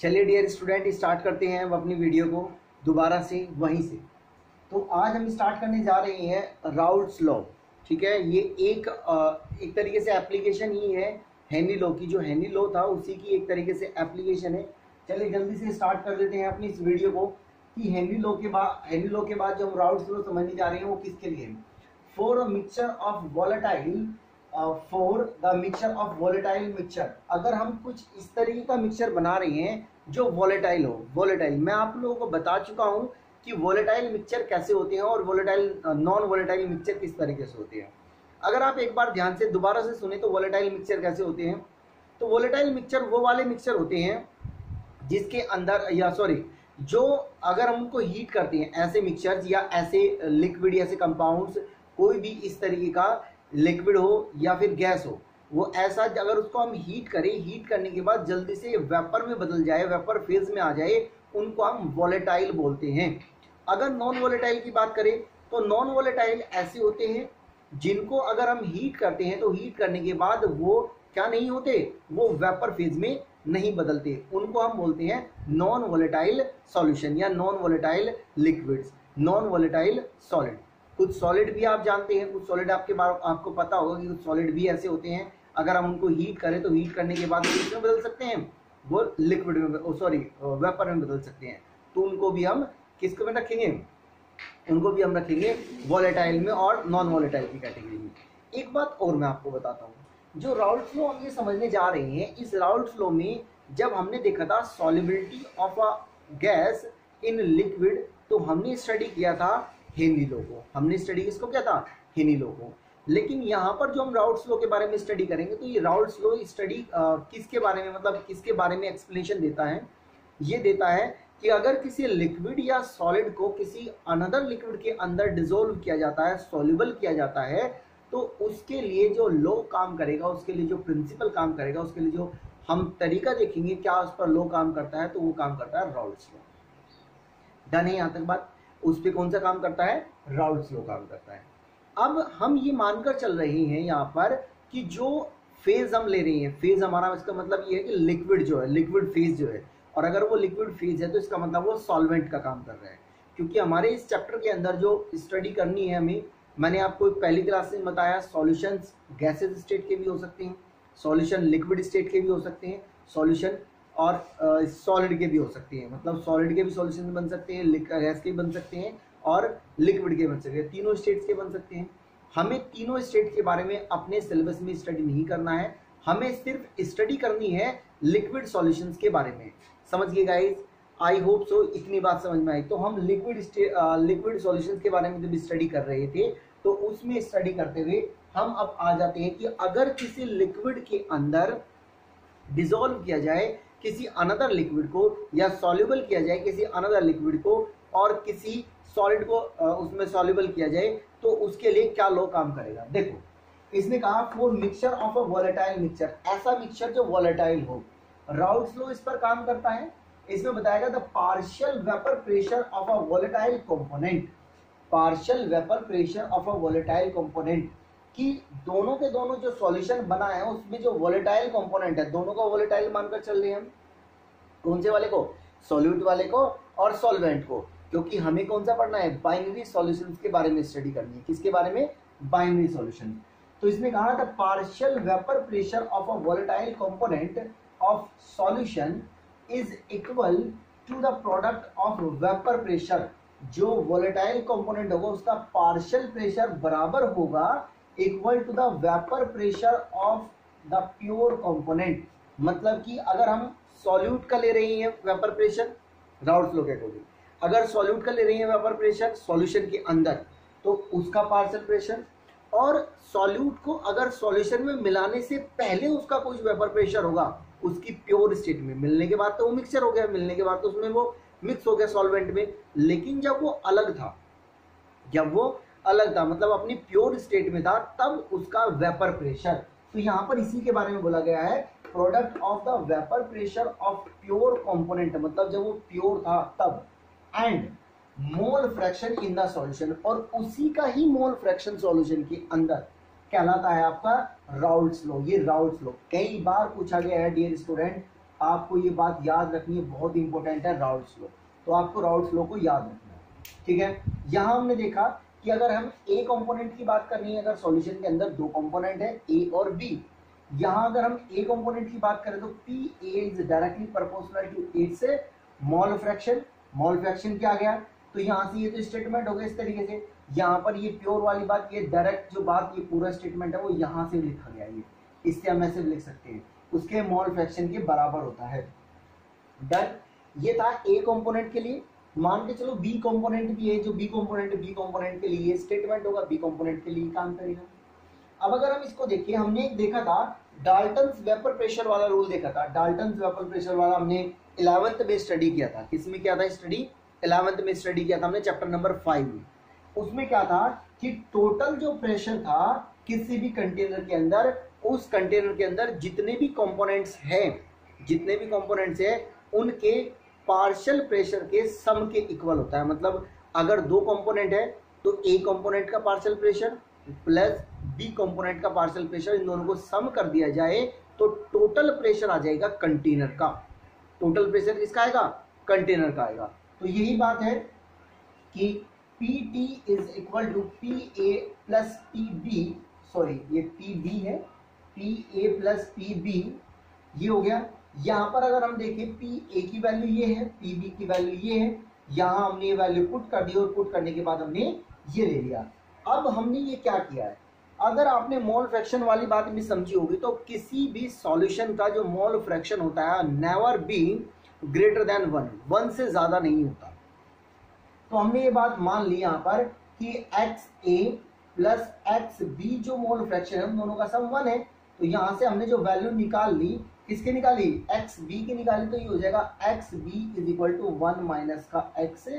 चलिए dear student, start करते हैं अब अपनी वीडियो को दोबारा से वहीं से। तो आज हम स्टार्ट करने जा रहे हैं राउल्ट्स लॉ। ठीक है, ये एक तरीके से एप्लीकेशन ही है हेनरी लॉ की। जो हेनरी लॉ था उसी की एक तरीके से एप्लीकेशन है। चलिए जल्दी से स्टार्ट कर देते हैं अपनी इस वीडियो को कि हेनरी लॉ के बाद जो हम राउल्ट्स लॉ समझने जा रहे हैं वो किसके लिए है। For the mixture of volatile mixture, अगर हम कुछ इस तरीके का मिक्सचर बना रहे हैं जो वॉलेटाइल हो। वॉलेटाइल मैं आप लोगों को बता चुका हूं कि वॉलेटाइल मिक्सचर कैसे होते हैं और नॉन वॉलेटाइल मिक्सचर किस तरीके से होते हैं। अगर आप एक बार ध्यान से दोबारा से सुने तो वॉलेटाइल मिक्सचर कैसे होते हैं। तो वॉलेटाइल मिक्सचर वो वाले मिक्सचर होते हैं जिसके अंदर जो अगर हम उनको हीट करते हैं, ऐसे मिक्सचर्स या ऐसे लिक्विड या ऐसे कंपाउंड्स, कोई भी इस तरीके का लिक्विड हो या फिर गैस हो, वो ऐसा अगर उसको हम हीट करें, हीट करने के बाद जल्दी से वेपर में बदल जाए, वेपर फेज में आ जाए, उनको हम वॉलेटाइल बोलते हैं। अगर नॉन वॉलेटाइल की बात करें तो नॉन वॉलेटाइल ऐसे होते हैं जिनको अगर हम हीट करते हैं तो हीट करने के बाद वो क्या नहीं होते, वो वेपर फेज में नहीं बदलते, उनको हम बोलते हैं नॉन वॉलेटाइल सॉल्यूशन या non volatile liquids, non volatile solid. कुछ सॉलिड भी आप जानते हैं, कुछ सॉलिड आपको पता होगा कि कुछ सॉलिड भी ऐसे होते हैं अगर हम उनको हीट करें तो हीट करने के बाद वो किसमें बदल सकते हैं, वो लिक्विड में वेपर में बदल सकते हैं। तो उनको भी हम किसको में रखेंगे, उनको भी हम रखेंगे वॉलेटाइल में और नॉन वॉलेटाइल की कैटेगरी में। एक बात और मैं आपको बताता हूँ, जो राउल्ट्स लॉ हम ये समझने जा रहे हैं, इस राउल्ट्स लॉ में जब हमने देखा था solubility of a gas in liquid, तो हमने स्टडी किया था हेनरी लॉ को। हमने स्टडी किसको किया था, हेनरी लॉ को। लेकिन यहाँ पर जो हम राउल्ट्स लॉ के बारे में स्टडी करेंगे तो ये राउल्ट्स लॉ स्टडी किसके बारे में, मतलब किसके बारे में एक्सप्लेनेशन देता है। ये देता है कि अगर किसी लिक्विड या सॉलिड को किसी अनदर लिक्विड के अंदर डिसोल्व किया जाता है, सॉल्युबल किया जाता है, तो उसके लिए जो लॉ काम करेगा, उसके लिए जो प्रिंसिपल काम करेगा, उसके लिए जो हम तरीका देखेंगे क्या उस पर लॉ काम करता है, तो वो काम करता है राउल्ट्स लॉ। डन है यहाँ तक बात। उस पर कौन सा काम करता है, राउल्ट्स लॉ काम करता है। अब हम ये मानकर चल रहे हैं यहाँ पर कि जो फेज हम ले रहे हैं, फेज हमारा इसका मतलब ये है कि लिक्विड जो है, लिक्विड फेज जो है, और अगर वो लिक्विड फेज है तो इसका मतलब वो सॉल्वेंट का काम कर रहा है। क्योंकि हमारे इस चैप्टर के अंदर जो स्टडी करनी है हमें, मैंने आपको पहली क्लास में बताया, सॉल्यूशंस गैसेज स्टेट के भी हो सकते हैं, सॉल्यूशन लिक्विड स्टेट के भी हो सकते हैं, सॉल्यूशन और सॉलिड के भी हो सकते हैं। मतलब सॉलिड के भी सॉल्यूशन बन सकते हैं, गैस के बन सकते हैं और लिक्विड के बन सकते हैं, तीनों स्टेट्स के बन सकते हैं। हमें तीनों स्टेट के बारे में अपने सिलेबस में स्टडी नहीं करना है, हमें सिर्फ स्टडी करनी है लिक्विड सॉल्यूशंस के बारे में। समझ गए गाइस, आई होप सो इतनी बात समझ में आई। तो हम लिक्विड सॉल्यूशंस के बारे में जब स्टडी कर रहे थे तो उसमें स्टडी करते हुए हम अब आ जाते हैं कि अगर किसी लिक्विड के अंदर डिसॉल्व किया जाए किसी अनदर लिक्विड को, या सॉल्युबल किया जाए किसी अनदर लिक्विड को, और किसी सॉलिड को उसमें सॉल्युबल किया जाए, तो उसके लिए क्या लॉ काम करेगा। देखो इसने कहा for mixture of a volatile mixture, ऐसा मिक्सचर जो वॉलेटाइल हो, राउल्ट्स लॉ इस पर काम करता है। इसमें बताएगा the partial vapour pressure of a volatile component, partial vapour pressure of a volatile component, कि दोनों के दोनों जो सॉल्यूशन बना है उसमें जो वॉलेटाइल कंपोनेंट है, दोनों को वॉलेटाइल मानकर चल रहे हैं हम। कौन से वाले को, सॉल्यूट वाले को और सॉल्वेंट को, क्योंकि हमें कौन सा पढ़ना है, बाइनरी सॉल्यूशंस के बारे में स्टडी करनी है। किसके बारे में, बाइनरी सॉल्यूशन। तो इसने कहा था partial vapour pressure of a volatile component of solution is equal to the product of vapour pressure. जो वॉलेटाइल कंपोनेंट होगा उसका पार्शियल प्रेशर बराबर होगा equal to the vapour pressure of the pure component. मतलब कि अगर हम सॉल्यूट का ले रहे हैं वेपर प्रेशर, राउल्ट्स लॉ के अकॉर्डिंग, अगर सॉल्यूट का ले रहे हैं वेपर प्रेशर सॉल्यूशन के अंदर, तो उसका पार्शियल प्रेशर, और सॉल्यूट को अगर सॉल्यूशन में मिलाने से पहले उसका कोई वेपर प्रेशर होगा उसकी प्योर स्टेट में, मिलने के बाद तो वो मिक्सचर हो गया, मिलने के बाद तो उसमें वो मिक्स हो गया सॉल्वेंट में, लेकिन जब वो अलग था, मतलब अपनी प्योर स्टेट में था, तब उसका वेपर प्रेशर। तो यहाँ पर इसी के बारे में बोला गया है, product of the vapour pressure of pure component, मतलब जब वो प्योर था तब, and mole fraction in the solution, और उसी का ही मोल फ्रैक्शन सॉल्यूशन के अंदर कहलाता है आपका राउल्ट्स लॉ। ये राउल्ट्स लॉ कई बार पूछा गया है डियर स्टूडेंट, आपको ये बात याद रखनी है, बहुत इंपॉर्टेंट है राउल्ट्स लॉ। तो आपको राउल्ट्स लॉ को याद रखना है, ठीक है। यहाँ हमने देखा कि अगर हम ए कंपोनेंट की बात करनी है, अगर सॉल्यूशन के अंदर दो कंपोनेंट है ए और बी, यहाँ अगर हम ए कंपोनेंट की बात करें तो P A is directly proportional to its mole fraction. Mole fraction क्या गया, तो यहाँ से ये तो स्टेटमेंट हो गया इस तरीके से, यहाँ पर ये प्योर वाली बात, ये डायरेक्ट जो बात, ये पूरा स्टेटमेंट है वो यहाँ से लिखा गया, ये इससे हम ऐसे लिख सकते हैं, उसके मोल फ्रैक्शन के बराबर होता है। डन, ये था ए कंपोनेंट के लिए। मान के चलो बी कंपोनेंट भी है, जो बी कंपोनेंट के लिए स्टेटमेंट होगा, बी कंपोनेंट के लिए काम करेगा। अब अगर हम इसको देखिए, हमने एक देखा था डाल्टन्स वेपर प्रेशर वाला रूल देखा था, डाल्टन्स वेपर प्रेशर वाला हमने 11th में स्टडी किया था। किसमें किया था स्टडी, 11th में स्टडी किया था हमने चैप्टर नंबर 5 में। उसमें क्या था कि टोटल जो प्रेशर था किसी भी कंटेनर के अंदर, उस कंटेनर के अंदर जितने भी कंपोनेंट्स हैं उनके पार्शियल प्रेशर के सम के इक्वल होता है। मतलब अगर दो कंपोनेंट है तो ए कंपोनेंट का partial pressure plus B component का पार्शियल प्रेशर, इन दोनों को सम कर दिया जाए तो टोटल प्रेशर आ जाएगा कंटेनर का। टोटल प्रेशर किसका आएगा, कंटेनर का आएगा। तो यही बात है कि PT is equal to PA plus PB, sorry ये PB है, PA प्लस PB ये हो गया। यहाँ पर अगर हम देखें PA की वैल्यू ये है, PB की वैल्यू ये है, यहाँ हमने ये वैल्यू पुट कर दी और पुट करने के बाद हमने ये ले लिया। अब हमने ये क्या किया है, अगर आपने मोल फ्रैक्शन वाली बात भी समझी होगी तो किसी भी सॉल्यूशन का जो मोल फ्रैक्शन होता है नेवर बी ग्रेटर देन 1 से ज्यादा नहीं होता। तो हमने ये बात मान ली यहाँ पर कि XA प्लस XB जो मोल फ्रैक्शन है उन दोनों का सम 1 है। तो यहाँ से हमने जो वैल्यू निकाल ली, किसकी निकाली, XB की निकाली, तो ये हो जाएगा XB is equal to 1 minus का XA।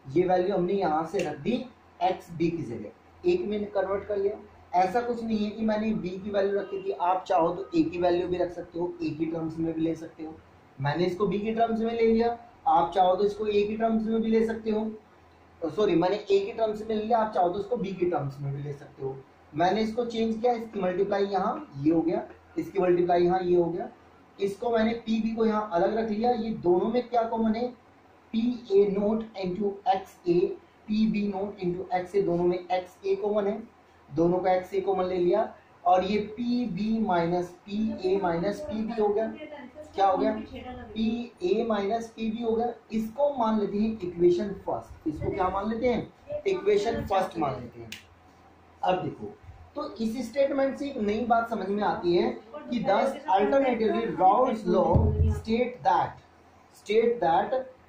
ये वैल्यू हमने यहाँ से रख दी XB की जगह, एक में कन्वर्ट कर लिया। ऐसा कुछ नहीं है कि मैंने B की वैल्यू रखी थी, आप चाहो तो A की वैल्यू भी रख सकते हो, A की टर्म्स में भी ले सकते हो। मैंने इसको B की टर्म्स में ले लिया, आप चाहो तो इसको A की टर्म्स में भी ले सकते हो। सॉरी, मैंने A की टर्म्स में ले लिया, आप चाहो तो इसको B की टर्म्स में भी ले सकते हो। मैंने इसको चेंज किया, इसकी मल्टीप्लाई यहाँ ये हो गया, इसकी मल्टीप्लाई यहाँ ये हो गया। इसको मैंने PB को यहाँ अलग रख लिया। ये दोनों में क्या कॉमन है, PA note into XA, PB note into XA, दोनों में XA कॉमन है, दोनों का XA कॉमन ले लिया। और ये PB minus PA minus PB हो गया, क्या हो गया, PA माइनस PB हो गया। इसको मान लेते हैं इक्वेशन फर्स्ट, इसको क्या मान लेते हैं, इक्वेशन फर्स्ट मान लेते हैं। अब देखो, तो इस स्टेटमेंट से एक नई बात समझ में आती है कि thus alternatively Raoult's law state that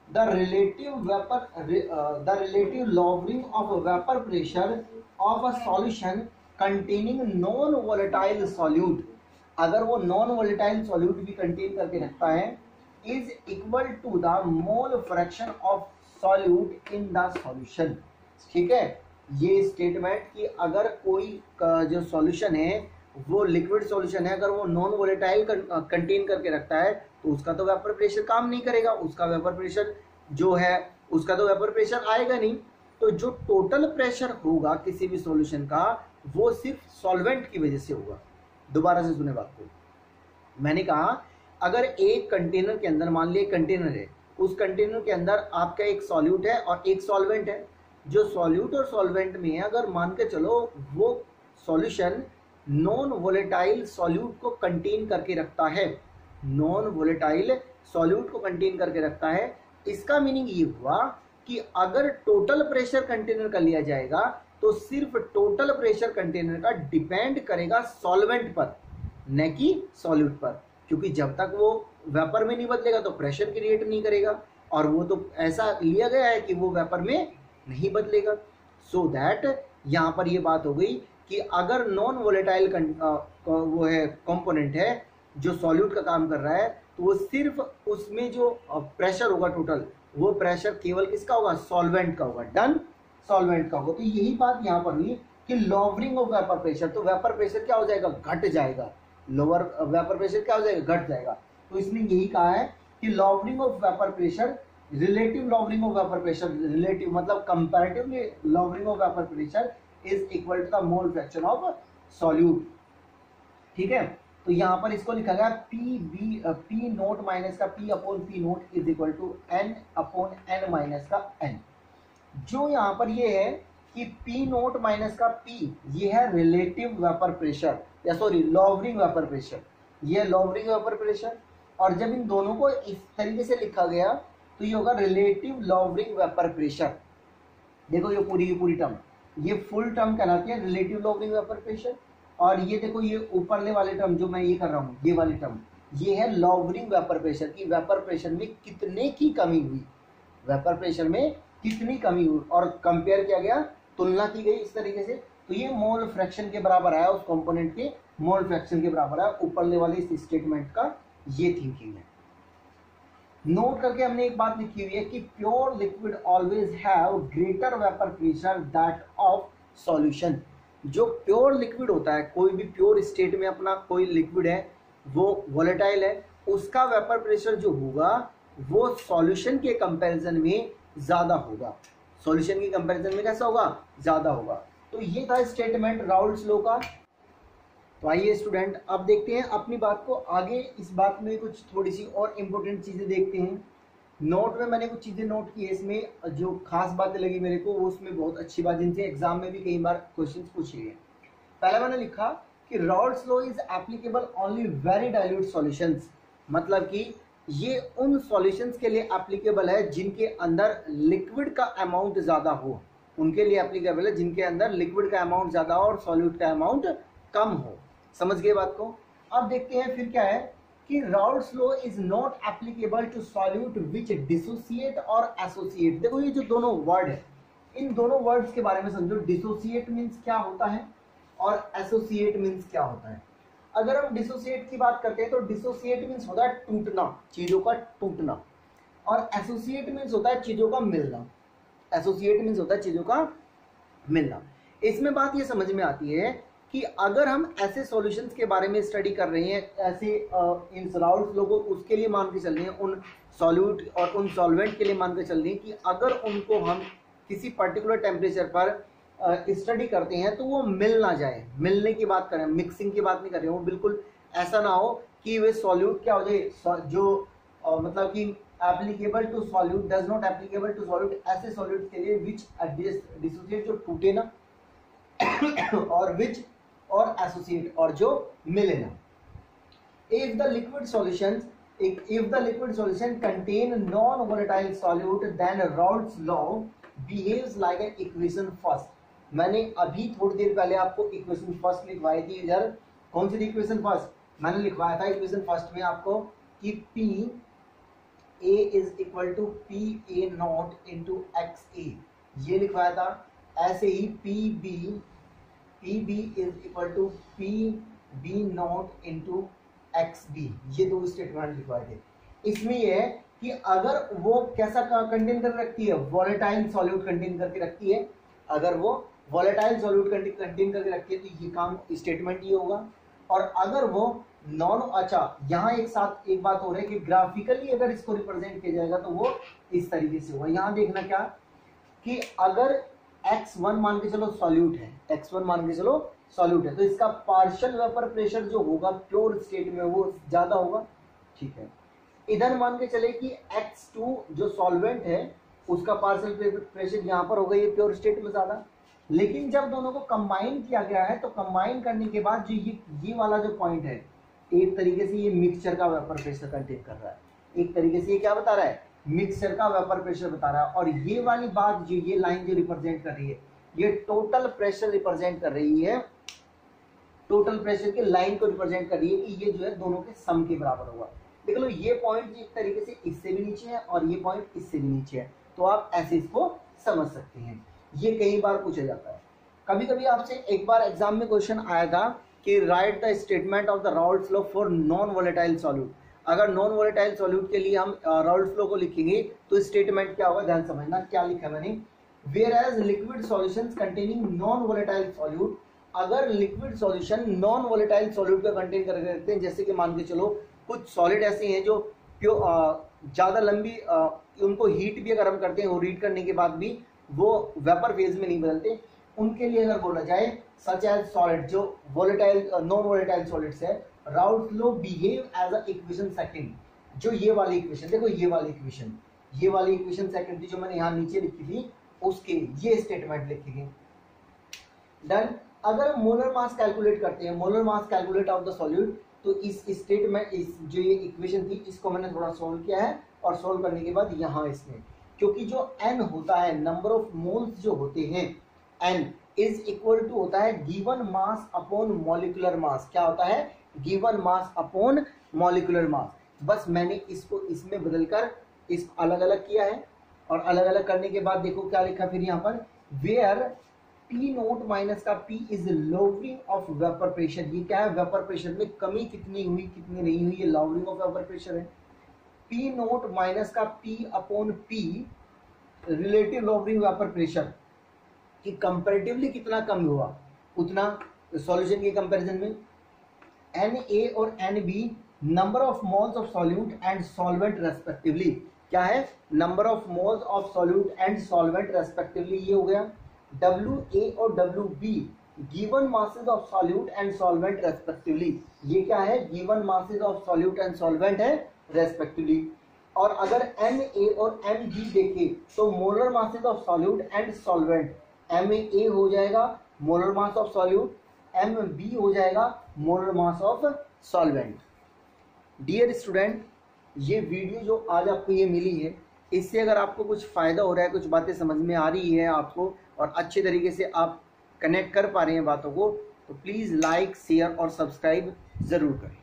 the relative lowering of vapor pressure of a solution containing non-volatile solute, अगर वो नॉन वोलेटाइल सॉल्यूट भी कंटेन करके रखता है, is equal to the mole fraction of solute in the solution. ठीक है, ये statement कि अगर कोई जो सॉल्यूशन है वो लिक्विड सॉल्यूशन है, अगर वो नॉन वोलेटाइल कंटेन करके रखता है तो उसका तो वेपर प्रेशर काम नहीं करेगा, उसका वेपर प्रेशर जो है उसका तो वेपर प्रेशर आएगा नहीं। तो जो टोटल प्रेशर होगा किसी भी सॉल्यूशन का वो सिर्फ सॉल्वेंट की वजह से होगा। दोबारा से सुने बात को, मैंने कहा अगर एक कंटेनर के अंदर, मान लिया कंटेनर है, उस कंटेनर के अंदर आपका एक सॉल्यूट है और एक सॉल्वेंट है। जो सॉल्यूट और सॉल्वेंट में अगर मान के चलो वो सॉल्यूशन नॉन वोलेटाइल सॉल्यूट को कंटेन करके रखता है, नॉन वोलेटाइल सॉल्यूट को कंटेन करके रखता है, इसका मीनिंग ये हुआ कि अगर टोटल प्रेशर कंटेनर का लिया जाएगा तो सिर्फ टोटल प्रेशर कंटेनर का डिपेंड करेगा सॉल्वेंट पर, न कि सॉल्यूट पर, क्योंकि जब तक वो वेपर में नहीं बदलेगा तो प्रेशर क्रिएट नहीं करेगा, और वो तो ऐसा लिया गया है कि वो वेपर में नहीं बदलेगा। सो दैट यहाँ पर ये बात हो गई कि अगर नॉन वोलेटाइल वो है कंपोनेंट है जो सॉल्यूट का काम कर रहा है, तो वो सिर्फ उसमें जो प्रेशर होगा टोटल, वो प्रेशर केवल किसका होगा, सॉल्वेंट का होगा। डन, सॉल्वेंट का होगा। तो यही बात यहाँ पर हुई कि लॉवरिंग ऑफ वेपर प्रेशर, तो वेपर प्रेशर क्या हो जाएगा, घट जाएगा, लोअर वेपर प्रेशर क्या हो जाएगा, घट जाएगा। तो इसने यही कहा है कि lowering of vapour pressure, relative lowering of vapour pressure, relative मतलब comparatively lowering of vapour pressure is equal to the mole fraction of solute. ठीक है, तो यहाँ पर इसको लिखा गया पी नोट माइनस का P upon P naught is equal to n upon n minus का एन। जो यहाँ पर ये है कि पी नोट माइनस का पी, ये है रिलेटिव वेपर प्रेशर, या सॉरी लॉवरिंग वेपर प्रेशर, ये लॉवरिंग वेपर प्रेशर। और जब इन दोनों को इस तरीके से लिखा गया तो ये होगा रिलेटिव लॉवरिंग वेपर प्रेशर। देखो ये पूरी की पूरी टर्म, ये फुल टर्म कहलाती है रिलेटिव लॉवरिंग वेपर प्रेशर। और ये देखो ये ऊपरले वाले टर्म जो मैं ये कर रहा हूँ, ये वाली टर्म, ये है लॉवरिंग वेपर प्रेशर की वेपर प्रेशर में कितने की कमी हुई, वेपर प्रेशर में कितनी कमी हुई, और कंपेयर किया गया, तुलना की गई इस तरीके से। तो ये मोल फ्रैक्शन के बराबर आया, उस कंपोनेंट के मोल फ्रैक्शन के बराबर आया। ऊपरले वाले इस स्टेटमेंट का ये थिंकिंग है। नोट करके हमने एक बात लिखी हुई है कि pure liquid always have greater vapour pressure that of solution. जो प्योर लिक्विड होता है, कोई भी प्योर स्टेट में अपना कोई लिक्विड है वो वोलेटाइल है, उसका वेपर प्रेशर जो होगा वो सॉल्यूशन के कंपैरिजन में ज़्यादा होगा। सॉल्यूशन के कंपैरिजन में कैसा होगा, ज़्यादा होगा। तो ये था स्टेटमेंट राउल्ट्स लॉ का। तो आइए स्टूडेंट अब देखते हैं अपनी बात को आगे। इस बात में कुछ थोड़ी सी और इम्पोर्टेंट चीज़ें देखते हैं। नोट में मैंने कुछ चीज़ें नोट की है, इसमें जो खास बातें लगी मेरे को वो उसमें बहुत अच्छी बात, जिनसे एग्जाम में भी कई बार क्वेश्चंस पूछे गए। पहले मैंने लिखा कि Raoult's law is applicable only very dilute solutions, मतलब कि ये उन सॉल्यूशंस के लिए एप्लीकेबल है जिनके अंदर लिक्विड का अमाउंट ज़्यादा हो, उनके लिए एप्लीकेबल है जिनके अंदर लिक्विड का अमाउंट ज़्यादा हो और सॉल्यूट का अमाउंट कम हो। समझ गए बात को। अब देखते हैं फिर क्या है कि Raoult's law is not applicable to solute which dissociate और एसोसिएट। देखो ये जो दोनों वर्ड है, इन दोनों वर्ड्स के बारे में समझो। डिसोसिएट मीन्स क्या होता है और एसोसिएट मीन्स क्या होता है। अगर हम डिसोसिएट की बात करते हैं तो डिसोसिएट मीन्स होता है टूटना, चीजों का टूटना, और एसोसिएट मीन्स होता है चीजों का मिलना। एसोसिएट मीन्स होता है चीजों का मिलना। इसमें बात ये समझ में आती है कि अगर हम ऐसे सॉल्यूशंस के बारे में स्टडी कर रहे हैं, ऐसे इन राउल्ट्स लॉ को उसके लिए मान के चल रहे हैं, उन सॉल्यूट और उन सॉल्वेंट के लिए मान के चल रहे हैं कि अगर उनको हम किसी पर्टिकुलर टेम्परेचर पर स्टडी करते हैं तो वो मिल ना जाए। मिलने की बात करें, मिक्सिंग की बात नहीं कर रहे हैं। वो बिल्कुल ऐसा ना हो कि वे सॉल्यूट क्या हो जाए, जो मतलब कि applicable to solute does not applicable to solute, ऐसे सॉल्यूट के लिए विच डिसोसिएट, जो टूटे ना, और विच और एसोसिएट, और जो मिले ना। If the liquid solution contain non-volatile solute, then Raoult's law behaves like an equation first। मैंने अभी थोड़ी देर पहले आपको इक्वेशन फर्स्ट लिखवाई थी। इधर कौन सी इक्वेशन फर्स्ट मैंने लिखवाया था इक्वेशन फर्स्ट में आपको कि P A is equal to P A naught into x A, ये लिखवाया था। ऐसे ही P B is equal to P B naught into x B, ये दो स्टेटमेंट लिखवाए थे। इसमें ये है कि अगर वो कैसा कंटेन कर रखती है, वॉलेटाइल सॉल्यूट कंटेन करके रखती है, अगर वो वॉलेटाइल सॉल्यूट कंटेन करके रखती है तो ये काम स्टेटमेंट ये होगा। और अगर वो नॉन, अच्छा यहाँ एक साथ एक बात हो रही है कि ग्राफिकली अगर इसको रिप्रेजेंट किया जाएगा तो वो इस तरीके से होगा। यहाँ देखना क्या कि अगर x1 मान के चलो सॉल्यूट है, x1 मान के चलो सॉल्यूट है, तो इसका पार्शियल वेपर प्रेशर जो होगा प्योर स्टेट में वो ज्यादा होगा, ठीक है। इधर मान के चले कि x2 जो सॉल्वेंट है उसका पार्शियल प्रेशर यहाँ पर होगा, ये प्योर स्टेट में ज्यादा। लेकिन जब दोनों को कंबाइन किया गया है तो कंबाइन करने के बाद जो ये वाला जो पॉइंट है, एक तरीके से ये मिक्सचर का वेपर प्रेशर कंटेन कर रहा है, एक तरीके से ये क्या बता रहा है, मिक्सचर का वेपर प्रेशर बता रहा है। और ये वाली बात जो ये लाइन जो रिप्रेजेंट कर रही है, ये टोटल प्रेशर रिप्रेजेंट कर रही है, टोटल प्रेशर की लाइन को रिप्रेजेंट कर रही है कि ये जो है दोनों के सम के बराबर होगा। देख लो ये पॉइंट एक तरीके से इससे भी नीचे है और ये पॉइंट इससे भी नीचे है, तो आप ऐसे इसको समझ सकते हैं। ये कई बार पूछा जाता है। कभी कभी आपसे एक बार एग्जाम में क्वेश्चन आया था कि right the statement of the Raoult's law for non volatile solute. अगर नॉन वोलेटाइल सॉल्यूट के लिए हम राउल्ट्स लॉ को लिखेंगे तो स्टेटमेंट क्या होगा, ध्यान समझना क्या लिखा है मैंने। Whereas liquid solutions containing non volatile solute, अगर liquid solution non volatile solute का कंटेन करके रखते हैं, जैसे कि मान के चलो कुछ सॉलिड ऐसे हैं जो ज़्यादा लंबी उनको हीट भी अगर हम करते हैं और हीट करने के बाद भी वो वेपर फेज में नहीं बदलते, उनके लिए अगर बोला जाए सच एज सॉलिड, जो वोलेटाइल नॉन वोलेटाइल सॉलिड्स है Raoult's law behave as a equation second. जो ये वाली इक्वेशन देखो, ये वाली इक्वेशन सेकंड थी जो मैंने यहाँ नीचे लिखी थी, उसके ये स्टेटमेंट लिखी थी। डन। अगर हम मोलर मास कैलकुलेट करते हैं, molar mass calculate of the solute, तो इस स्टेट में इस जो ये इक्वेशन थी इसको मैंने थोड़ा सोल्व किया है, और सोल्व करने के बाद यहाँ इसमें, क्योंकि जो n होता है, नंबर ऑफ मोल्स जो होते हैं, n इज इक्वल टू होता है given mass upon molecular mass. क्या होता है? Given mass upon molecular mass. बस मैंने इसको इसमें बदलकर इस अलग अलग किया है, और अलग अलग करने के बाद देखो क्या लिखा फिर यहाँ पर, वेयर P नोट माइनस का P is lowering of vapour pressure. ये क्या है? वेपर प्रेशर में कमी कितनी हुई कितनी नहीं हुई, ये लोअरिंग ऑफ वेपर प्रेशर है। P नोट माइनस का P upon P relative lowering vapour pressure, कि कंपैरेटिवली कितना कम हुआ उतना सॉल्यूशन के कंपैरिजन में। Na और Nb number of moles of solute and solvent respectively. क्या है? Number of moles of solute and solvent respectively, ये हो गया। Wa और Wb given masses of solute and solvent respectively, ये क्या है? Given masses of solute and solvent है रेस्पेक्टिवली। और अगर Na और Mb देखें तो molar masses of solute and solvent, Ma हो जाएगा molar mass of solute, Mb हो जाएगा molar mass of solvent. Dear student, ये वीडियो जो आज आपको ये मिली है, इससे अगर आपको कुछ फ़ायदा हो रहा है, कुछ बातें समझ में आ रही है आपको, और अच्छे तरीके से आप कनेक्ट कर पा रहे हैं बातों को, तो प्लीज़ लाइक, शेयर और सब्सक्राइब ज़रूर करें।